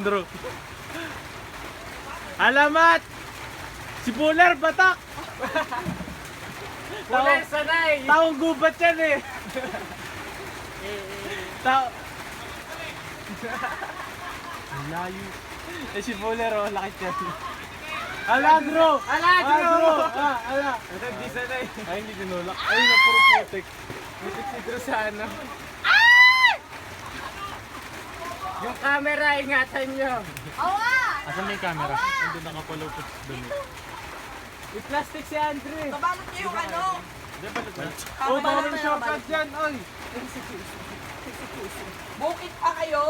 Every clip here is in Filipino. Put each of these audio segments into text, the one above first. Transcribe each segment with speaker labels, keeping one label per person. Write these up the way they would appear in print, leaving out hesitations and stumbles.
Speaker 1: Alejandro. Alamat! Si Buller, batak!
Speaker 2: Buller, sanay!
Speaker 1: Taong gubat yan eh. Layo. Eh si Buller, oh, laki yan. Alejandro!
Speaker 2: Alejandro!
Speaker 1: Ala!
Speaker 2: Hindi sanay.
Speaker 1: Ay, hindi tinulak. Ay, na puro putik.
Speaker 2: Putik si Drew sa ano. Yung camera, ingatan nyo.
Speaker 1: Asan may camera? Hindi nakapalupot doon.
Speaker 2: May plastic si Andre.
Speaker 3: Kabalot niyo yung ano.
Speaker 1: Hindi pa nagbalot.
Speaker 3: Kabalot
Speaker 1: Oh, tawag
Speaker 3: na
Speaker 1: ng shortcut yan, oy!
Speaker 3: Bukit pa kayo.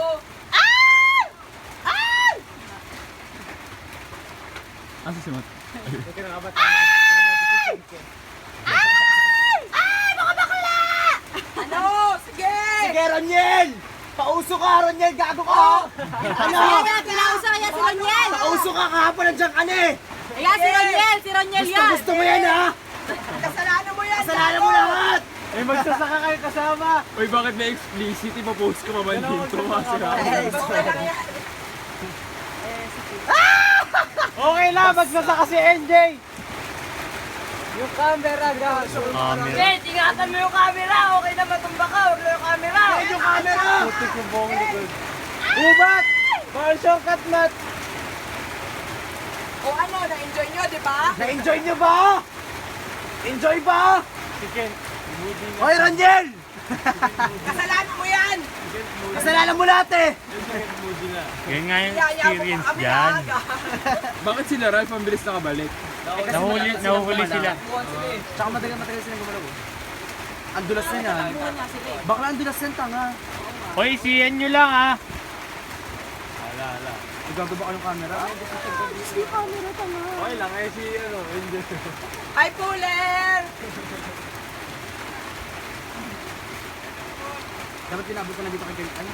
Speaker 1: Asa si Mat?
Speaker 2: Ito na kabat.
Speaker 3: Ano? Sige!
Speaker 4: Sige, Roniel! Pauso ka, Roniel! Gago ka! Ano?
Speaker 5: Kaya, pinauso kaya si Roniel.
Speaker 4: Pauso ka kahapon nandiyan ka na eh!
Speaker 5: Kaya si Roniel yan.
Speaker 4: Gusto mo yan ha?
Speaker 3: Kasalanan mo yan.
Speaker 4: Kasalanan mo lahat!
Speaker 1: Eh, magsasaka kayo kasama! Uy, bakit may explicit? Ipapost ko pa ba dito?
Speaker 3: Okay lang yan.
Speaker 1: Okay lang, magsasaka si NJ!
Speaker 2: Yung camera, guys.
Speaker 3: Wait, ingatan mo yung camera. Okay na matumba ka. Huwag na yung camera.
Speaker 4: Yung camera!
Speaker 1: Putik yung buong likod. Ubat! Bawal shortcut, Mat!
Speaker 3: O ano, na-enjoy nyo, di ba?
Speaker 4: Na-enjoy nyo ba? Enjoy ba?
Speaker 1: Si Ken, moody na.
Speaker 4: Hoy, Roniel!
Speaker 3: Kasalanan mo yan.
Speaker 4: Kasalanan mo lahat eh!
Speaker 1: Moody na.
Speaker 6: Yan nga yung
Speaker 3: Yaya mo pa
Speaker 6: experience
Speaker 3: kami
Speaker 6: dyan.
Speaker 3: aga.
Speaker 1: Bakit sila Ralph ang bilis nakabalik?
Speaker 6: Nahuhuli sila.
Speaker 4: Tsaka matagal sila gumalaw. Ang dulas na yan. Bakla ang dulas yan, tanga.
Speaker 6: Hoy, siyan nyo lang ha.
Speaker 1: Ala.
Speaker 4: Igago ba kayong camera?
Speaker 1: Okay lang, eh si NJ.
Speaker 3: Hi, Puller!
Speaker 4: Dapat pinabot ka na dito kay Ken. Ay,